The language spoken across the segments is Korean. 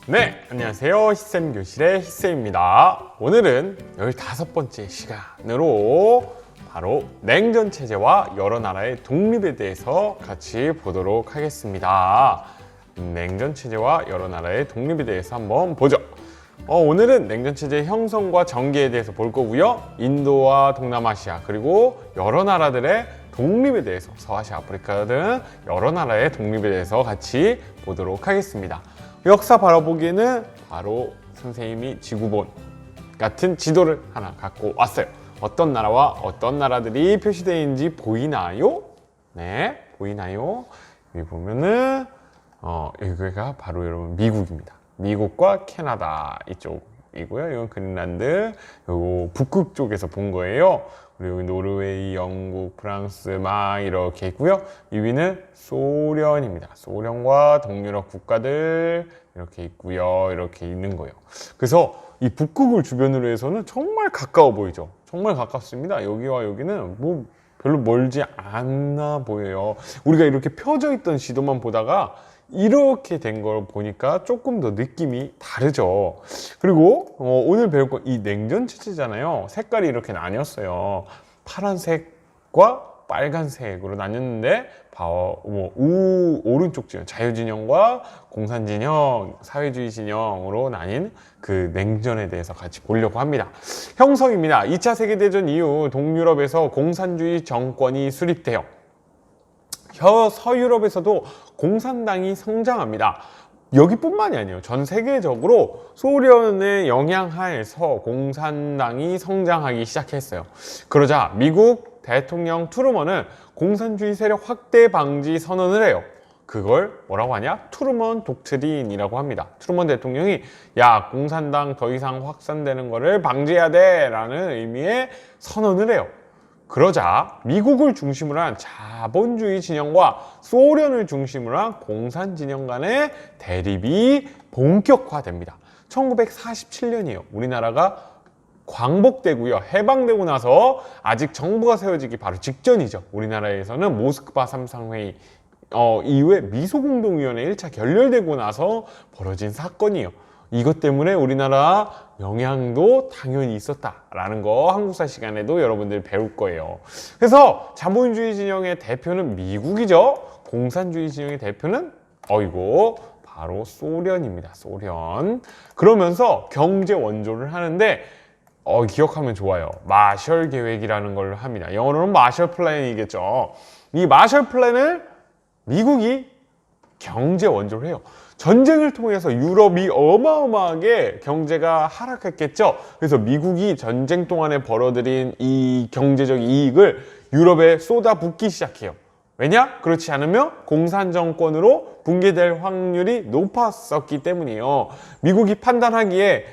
네, 안녕하세요. 히쌤교실의 히쌤입니다. 오늘은 15번째 시간으로 바로 냉전체제와 여러 나라의 독립에 대해서 같이 보도록 하겠습니다. 냉전체제와 여러 나라의 독립에 대해서 한번 보죠. 오늘은 냉전체제의 형성과 전개에 대해서 볼 거고요. 인도와 동남아시아 그리고 여러 나라들의 독립에 대해서 서아시아, 아프리카 등 여러 나라의 독립에 대해서 같이 보도록 하겠습니다. 역사 바라보기에는 바로 선생님이 지구본 같은 지도를 하나 갖고 왔어요. 어떤 나라와 어떤 나라들이 표시되어 있는지 보이나요? 네, 보이나요? 여기 보면은 여기가 바로 여러분 미국입니다. 미국과 캐나다 이쪽이고요. 이건 그린란드, 요거 북극 쪽에서 본 거예요. 그리고 노르웨이, 영국, 프랑스 막 이렇게 있고요. 이 위는 소련입니다. 소련과 동유럽 국가들 이렇게 있고요. 이렇게 있는 거예요. 그래서 이 북극을 주변으로 해서는 정말 가까워 보이죠. 정말 가깝습니다. 여기와 여기는 뭐 별로 멀지 않아 보여요. 우리가 이렇게 펴져 있던 지도만 보다가 이렇게 된 걸 보니까 조금 더 느낌이 다르죠. 그리고 오늘 배울 건 이 냉전체제잖아요. 색깔이 이렇게 나뉘었어요. 파란색과 빨간색으로 나뉘었는데 오른쪽 진영, 자유진영과 공산진영, 사회주의 진영으로 나뉜 그 냉전에 대해서 같이 보려고 합니다. 형성입니다. 2차 세계대전 이후 동유럽에서 공산주의 정권이 수립돼요. 서유럽에서도 공산당이 성장합니다. 여기뿐만이 아니에요. 전 세계적으로 소련의 영향 하에서 공산당이 성장하기 시작했어요. 그러자 미국 대통령 트루먼은 공산주의 세력 확대 방지 선언을 해요. 그걸 뭐라고 하냐? 트루먼 독트린이라고 합니다. 트루먼 대통령이 야, 공산당 더 이상 확산되는 거를 방지해야 돼 라는 의미의 선언을 해요. 그러자 미국을 중심으로 한 자본주의 진영과 소련을 중심으로 한 공산 진영 간의 대립이 본격화됩니다. 1947년이에요. 우리나라가 광복되고요. 해방되고 나서 아직 정부가 세워지기 바로 직전이죠. 우리나라에서는 모스크바 삼상회의 이후에 미소공동위원회 1차 결렬되고 나서 벌어진 사건이에요. 이것 때문에 우리나라 영향도 당연히 있었다라는 거 한국사 시간에도 여러분들 배울 거예요. 그래서 자본주의 진영의 대표는 미국이죠. 공산주의 진영의 대표는 바로 소련입니다. 소련. 그러면서 경제 원조를 하는데 기억하면 좋아요. 마셜 계획이라는 걸 합니다. 영어로는 마셜 플랜이겠죠. 이 마셜 플랜을 미국이 경제 원조를 해요. 전쟁을 통해서 유럽이 어마어마하게 경제가 하락했겠죠. 그래서 미국이 전쟁 동안에 벌어들인 이 경제적 이익을 유럽에 쏟아붓기 시작해요. 왜냐? 그렇지 않으면 공산 정권으로 붕괴될 확률이 높았었기 때문이에요. 미국이 판단하기에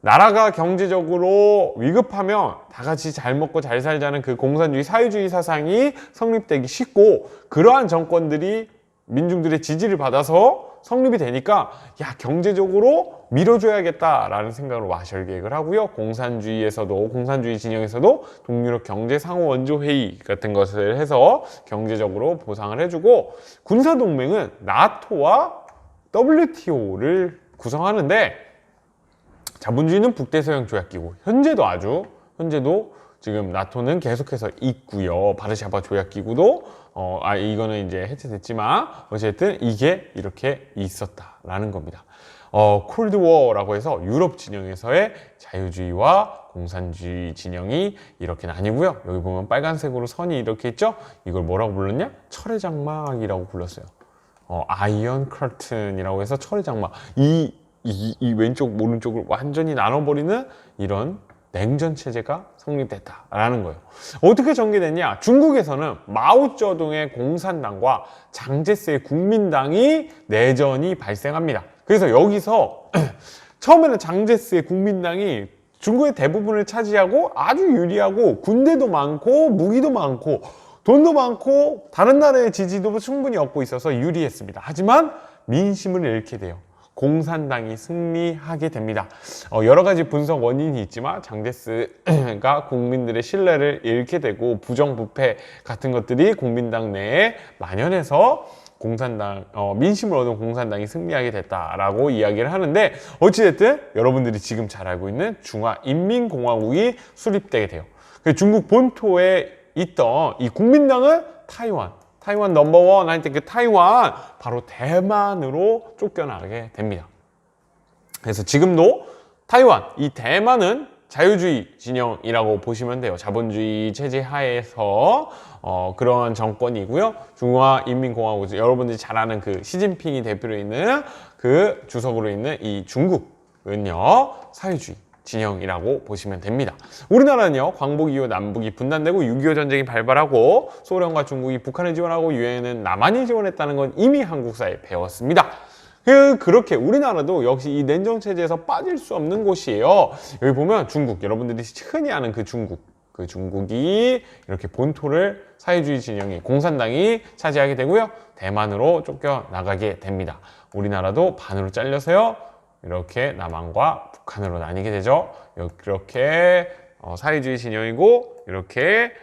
나라가 경제적으로 위급하면 다 같이 잘 먹고 잘 살자는 그 공산주의 사회주의 사상이 성립되기 쉽고, 그러한 정권들이 민중들의 지지를 받아서 성립이 되니까 경제적으로 밀어줘야겠다라는 생각으로 마셜 계획을 하고요. 공산주의 진영에서도 동유럽 경제 상호 원조 회의 같은 것을 해서 경제적으로 보상을 해주고, 군사동맹은 나토와 WTO를 구성하는데, 자본주의는 북대서양 조약기구, 현재도 지금 나토는 계속해서 있고요. 바르샤바 조약기구도 이거는 이제 해체됐지만 어쨌든 이게 이렇게 있었다라는 겁니다. 콜드워라고 해서 유럽 진영에서의 자유주의와 공산주의 진영이 이렇게 나뉘고요. 여기 보면 빨간색으로 선이 이렇게 있죠? 이걸 뭐라고 불렀냐? 철의 장막이라고 불렀어요. 아이언 커튼이라고 해서 철의 장막. 이 왼쪽 오른쪽을 완전히 나눠버리는 이런 냉전 체제가 성립됐다라는 거예요. 어떻게 전개됐냐? 중국에서는 마오쩌둥의 공산당과 장제스의 국민당이 내전이 발생합니다. 그래서 여기서 처음에는 장제스의 국민당이 중국의 대부분을 차지하고 아주 유리하고 군대도 많고 무기도 많고 돈도 많고 다른 나라의 지지도 충분히 얻고 있어서 유리했습니다. 하지만 민심을 잃게 돼요. 공산당이 승리하게 됩니다. 여러 가지 분석 원인이 있지만 장제스가 국민들의 신뢰를 잃게 되고 부정부패 같은 것들이 국민당 내에 만연해서 공산당 민심을 얻은 공산당이 승리하게 됐다라고 이야기를 하는데, 어찌됐든 여러분들이 지금 잘 알고 있는 중화인민공화국이 수립되게 돼요. 중국 본토에 있던 이 국민당은 타이완 넘버원 할 때 그 타이완 바로 대만으로 쫓겨나게 됩니다. 그래서 지금도 타이완, 이 대만은 자유주의 진영이라고 보시면 돼요. 자본주의 체제 하에서 그런 정권이고요. 중화인민공화국, 여러분들이 잘 아는 그 시진핑이 대표로 있는 그 주석으로 있는 이 중국은요, 사회주의 진영이라고 보시면 됩니다. 우리나라는요, 광복 이후 남북이 분단되고 6.25 전쟁이 발발하고 소련과 중국이 북한을 지원하고 유엔은 남한이 지원했다는 건 이미 한국사에 배웠습니다. 그렇게 우리나라도 역시 이 냉정체제에서 빠질 수 없는 곳이에요. 여기 보면 중국, 여러분들이 흔히 아는 그 중국이 이렇게 본토를 사회주의 진영이, 공산당이 차지하게 되고요. 대만으로 쫓겨나가게 됩니다. 우리나라도 반으로 잘려서요, 이렇게 남한과 북한으로 나뉘게 되죠. 이렇게 사회주의 진영이고, 이렇게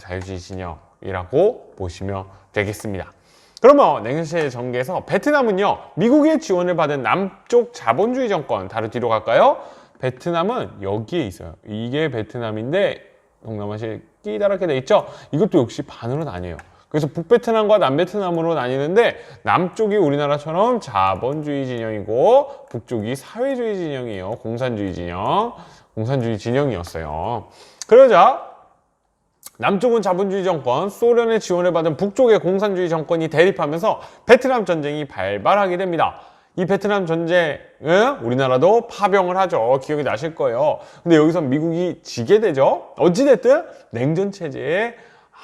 자유주의 진영이라고 보시면 되겠습니다. 그러면 냉전체제 전개에서 베트남은요, 미국의 지원을 받은 남쪽 자본주의 정권, 다른 뒤로 갈까요? 베트남은 여기에 있어요. 이게 베트남인데 동남아시아에 끼다랗게 돼 있죠? 이것도 역시 반으로 나뉘어요. 그래서 북베트남과 남베트남으로 나뉘는데, 남쪽이 우리나라처럼 자본주의 진영이고 북쪽이 사회주의 진영이에요. 공산주의 진영이었어요. 그러자 남쪽은 자본주의 정권, 소련의 지원을 받은 북쪽의 공산주의 정권이 대립하면서 베트남 전쟁이 발발하게 됩니다. 이 베트남 전쟁은 우리나라도 파병을 하죠. 기억이 나실 거예요. 근데 여기서 미국이 지게 되죠. 어찌됐든 냉전체제에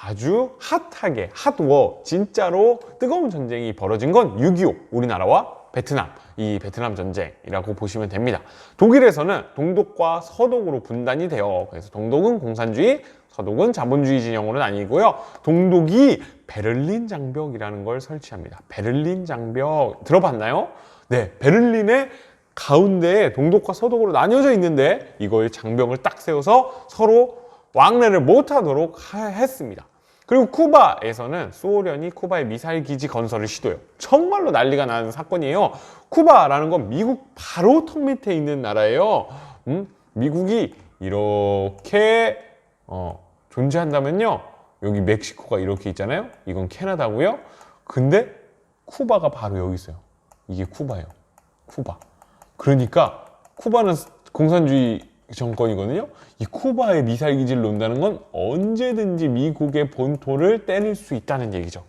아주 핫하게, 핫워, 진짜로 뜨거운 전쟁이 벌어진 건 6.25, 우리나라와 베트남, 이 베트남 전쟁이라고 보시면 됩니다. 독일에서는 동독과 서독으로 분단이 돼요. 그래서 동독은 공산주의, 서독은 자본주의 진영으로 나뉘고요. 동독이 베를린 장벽이라는 걸 설치합니다. 베를린 장벽 들어봤나요? 네, 베를린의 가운데에 동독과 서독으로 나뉘어져 있는데, 이걸 장벽을 딱 세워서 서로 왕래를 못하도록 했습니다. 그리고 쿠바에서는 소련이 쿠바의 미사일 기지 건설을 시도해요. 정말로 난리가 나는 사건이에요. 쿠바라는 건 미국 바로 턱 밑에 있는 나라예요. 미국이 이렇게 존재한다면요, 여기 멕시코가 이렇게 있잖아요. 이건 캐나다고요. 근데 쿠바가 바로 여기 있어요. 이게 쿠바예요. 쿠바. 그러니까 쿠바는 공산주의 정권이거든요. 이 쿠바에 미사일 기지를 놓는다는 건 언제든지 미국의 본토를 때릴 수 있다는 얘기죠.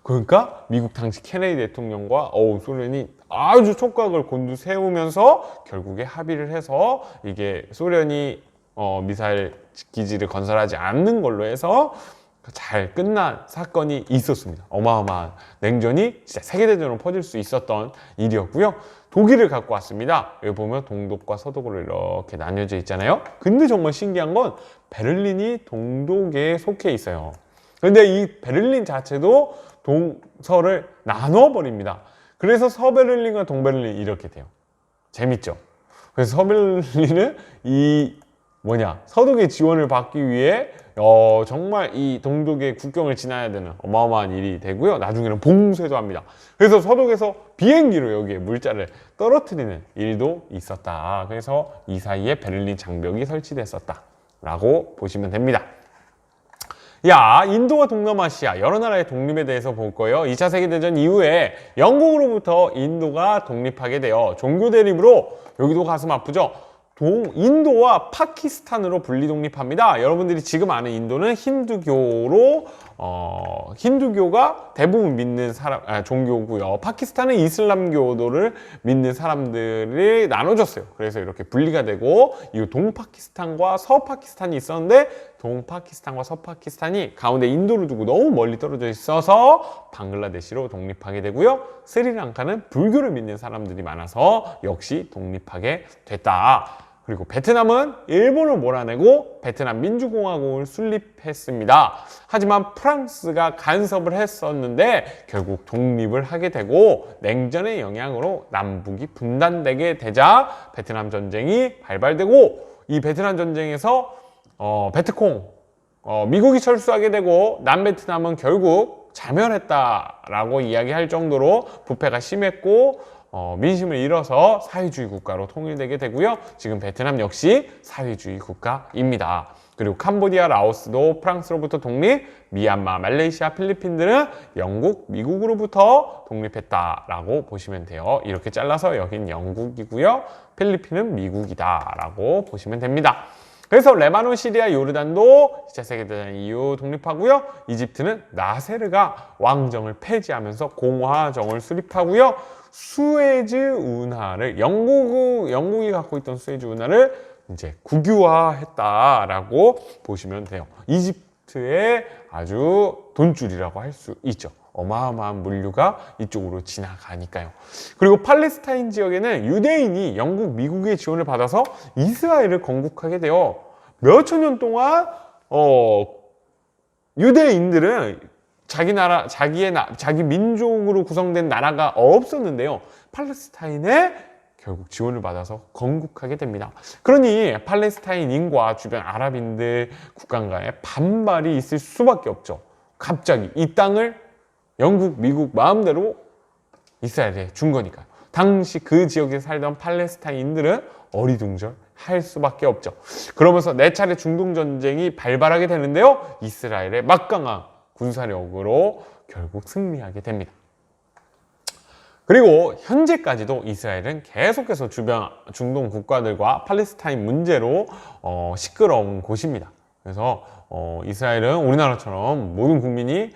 그러니까 미국 당시 케네디 대통령과 소련이 아주 촉각을 곤두세우면서 결국에 합의를 해서, 이게 소련이 미사일 기지를 건설하지 않는 걸로 해서 잘 끝난 사건이 있었습니다. 어마어마한 냉전이 진짜 세계대전으로 퍼질 수 있었던 일이었고요. 독일을 갖고 왔습니다. 여기 보면 동독과 서독으로 이렇게 나뉘어져 있잖아요. 근데 정말 신기한 건 베를린이 동독에 속해 있어요. 근데 이 베를린 자체도 동서를 나눠버립니다. 그래서 서베를린과 동베를린 이렇게 돼요. 재밌죠? 그래서 서베를린은 서독의 지원을 받기 위해 정말 이 동독의 국경을 지나야 되는 어마어마한 일이 되고요. 나중에는 봉쇄도 합니다. 그래서 서독에서 비행기로 여기에 물자를 떨어뜨리는 일도 있었다. 그래서 이 사이에 베를린 장벽이 설치됐었다라고 보시면 됩니다. 인도와 동남아시아 여러 나라의 독립에 대해서 볼 거예요. 2차 세계대전 이후에 영국으로부터 인도가 독립하게 돼요. 종교 대립으로, 여기도 가슴 아프죠? 인도와 파키스탄으로 분리 독립합니다. 여러분들이 지금 아는 인도는 힌두교가 대부분 믿는 종교고요. 파키스탄은 이슬람교도를 믿는 사람들이 나눠졌어요. 그래서 이렇게 분리가 되고, 이 동파키스탄과 서파키스탄이 있었는데, 동파키스탄과 서파키스탄이 가운데 인도를 두고 너무 멀리 떨어져 있어서 방글라데시로 독립하게 되고요. 스리랑카는 불교를 믿는 사람들이 많아서 역시 독립하게 됐다. 그리고 베트남은 일본을 몰아내고 베트남 민주공화국을樹立했습니다. 하지만 프랑스가 간섭을 했었는데 결국 독립을 하게 되고, 냉전의 영향으로 남북이 분단되게 되자 베트남 전쟁이 발발되고, 이 베트남 전쟁에서 베트콩 미국이 철수하게 되고, 남베트남은 결국 자멸했다라고 이야기할 정도로 부패가 심했고 민심을 잃어서 사회주의 국가로 통일되게 되고요. 지금 베트남 역시 사회주의 국가입니다. 그리고 캄보디아, 라오스도 프랑스로부터 독립, 미얀마, 말레이시아, 필리핀들은 영국, 미국으로부터 독립했다라고 보시면 돼요. 이렇게 잘라서 여긴 영국이고요. 필리핀은 미국이다라고 보시면 됩니다. 그래서 레바논, 시리아, 요르단도 2차 세계대전 이후 독립하고요. 이집트는 나세르가 왕정을 폐지하면서 공화정을 수립하고요. 수에즈 운하를 영국이 갖고 있던 수에즈 운하를 이제 국유화했다라고 보시면 돼요. 이집트의 아주 돈줄이라고 할 수 있죠. 어마어마한 물류가 이쪽으로 지나가니까요. 그리고 팔레스타인 지역에는 유대인이 영국, 미국의 지원을 받아서 이스라엘을 건국하게 돼요. 몇천 년 동안 유대인들은 자기 민족으로 구성된 나라가 없었는데요. 팔레스타인에 결국 지원을 받아서 건국하게 됩니다. 그러니 팔레스타인인과 주변 아랍인들 국가 간에 반발이 있을 수밖에 없죠. 갑자기 이 땅을 영국, 미국 마음대로 이스라엘에 준 거니까요. 당시 그 지역에 살던 팔레스타인들은 어리둥절할 수밖에 없죠. 그러면서 4차례 중동전쟁이 발발하게 되는데요. 이스라엘의 막강한 군사력으로 결국 승리하게 됩니다. 그리고 현재까지도 이스라엘은 계속해서 주변 중동 국가들과 팔레스타인 문제로 시끄러운 곳입니다. 그래서 이스라엘은 우리나라처럼 모든 국민이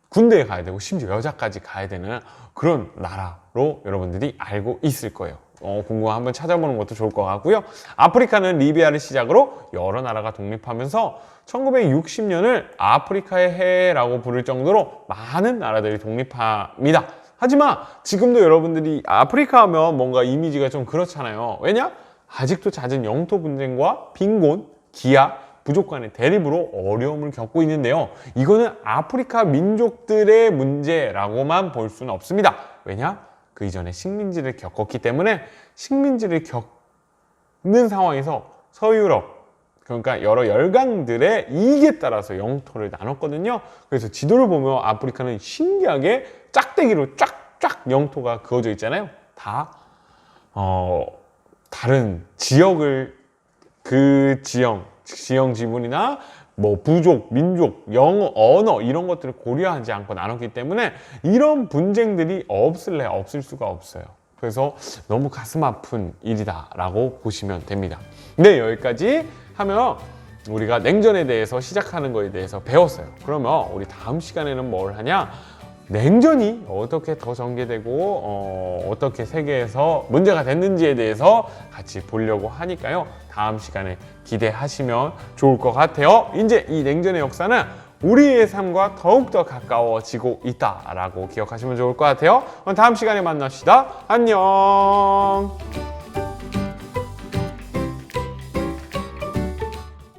군대에 가야 되고 심지어 여자까지 가야 되는 그런 나라로 여러분들이 알고 있을 거예요. 궁금하면 한번 찾아보는 것도 좋을 것 같고요. 아프리카는 리비아를 시작으로 여러 나라가 독립하면서 1960년을 아프리카의 해라고 부를 정도로 많은 나라들이 독립합니다. 하지만 지금도 여러분들이 아프리카 하면 뭔가 이미지가 좀 그렇잖아요. 왜냐? 아직도 잦은 영토 분쟁과 빈곤, 기아, 부족 간의 대립으로 어려움을 겪고 있는데요. 이거는 아프리카 민족들의 문제라고만 볼 수는 없습니다. 왜냐? 그 이전에 식민지를 겪었기 때문에 식민지를 겪는 상황에서 서유럽, 그러니까 여러 열강들의 이익에 따라서 영토를 나눴거든요. 그래서 지도를 보면 아프리카는 신기하게 짝대기로 쫙쫙 영토가 그어져 있잖아요. 다 다른 지역을 그 지형 지분이나 뭐 부족, 민족, 영어, 언어 이런 것들을 고려하지 않고 나눴기 때문에 이런 분쟁들이 없을 수가 없어요. 그래서 너무 가슴 아픈 일이다라고 보시면 됩니다. 네, 여기까지 하면 우리가 냉전에 대해서 시작하는 거에 대해서 배웠어요. 그러면 우리 다음 시간에는 뭘 하냐? 냉전이 어떻게 더 전개되고 어떻게 세계에서 문제가 됐는지에 대해서 같이 보려고 하니까요. 다음 시간에 기대하시면 좋을 것 같아요. 이제 이 냉전의 역사는 우리의 삶과 더욱더 가까워지고 있다라고 기억하시면 좋을 것 같아요. 그럼 다음 시간에 만납시다. 안녕.